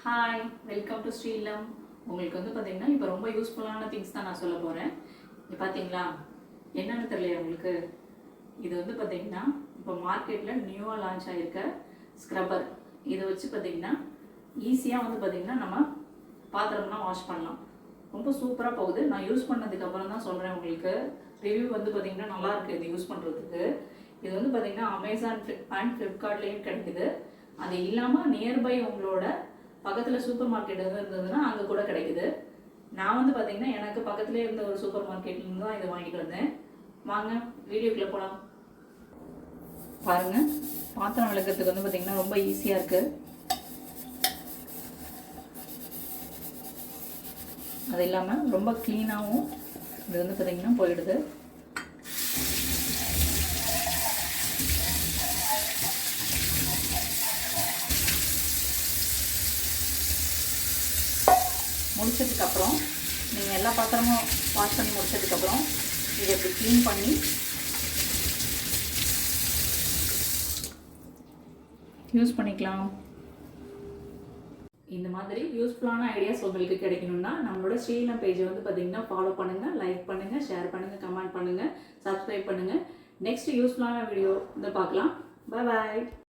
Hi, welcome to ஸ்ரீலம். உங்களுக்கு வந்து பார்த்தீங்கன்னா இப்போ ரொம்ப யூஸ்ஃபுல்லான திங்ஸ் தான் நான் சொல்ல போகிறேன். இப்போ பார்த்தீங்களா, என்னென்னு தெரியலையா உங்களுக்கு? இது வந்து பார்த்தீங்கன்னா இப்போ மார்க்கெட்டில் நியூவாக லான்ச் ஆகிருக்க ஸ்க்ரப்பர். இதை வச்சு பார்த்தீங்கன்னா ஈஸியாக வந்து பார்த்தீங்கன்னா நம்ம பாத்திரம்லாம் வாஷ் பண்ணலாம். ரொம்ப சூப்பராக போகுது. நான் யூஸ் பண்ணதுக்கப்புறம் தான் சொல்கிறேன் உங்களுக்கு. ரிவ்யூ வந்து பார்த்தீங்கன்னா நல்லாயிருக்கு இது யூஸ் பண்ணுறதுக்கு. இது வந்து பார்த்தீங்கன்னா அமேசான் அண்ட் ஃப்ளிப்கார்ட்லேயும் கிடைக்குது. அது இல்லாமல் நியர்பை உங்களோட பக்கத்தில் சூப்பர் மார்க்கெட் எதுவும் இருந்ததுன்னா அங்கே கூட கிடைக்குது. நான் வந்து பார்த்தீங்கன்னா எனக்கு பக்கத்துலேயே இருந்த ஒரு சூப்பர் மார்க்கெட்லேருந்து தான் இதை வாங்கிட்டு வந்தேன். வாங்க வீடியோக்குள்ளே போகலாம். பாருங்கள், பாத்திரம் விளக்கிறதுக்கு வந்து பார்த்தீங்கன்னா ரொம்ப ஈஸியாக இருக்குது. அது இல்லாமல் ரொம்ப க்ளீனாகவும் இது வந்து பார்த்தீங்கன்னா போயிடுது. முடிச்சதுக்கப்புறம் நீங்கள் எல்லா பாத்திரமும் வாஷ் பண்ணி முடிச்சதுக்கப்புறம் இதை இப்படி க்ளீன் பண்ணி யூஸ் பண்ணிக்கலாம். இந்த மாதிரி யூஸ்ஃபுல்லான ஐடியாஸ் உங்களுக்கு கிடைக்கணும்னா நம்மளோட ஸ்ரீலம் பேஜை வந்து பார்த்தீங்கன்னா ஃபாலோ பண்ணுங்கள், லைக் பண்ணுங்கள், ஷேர் பண்ணுங்கள், கமெண்ட் பண்ணுங்கள், சப்ஸ்கிரைப் பண்ணுங்கள். நெக்ஸ்ட் யூஸ்ஃபுல்லான வீடியோ வந்து பார்க்கலாம். பாய் பாய்.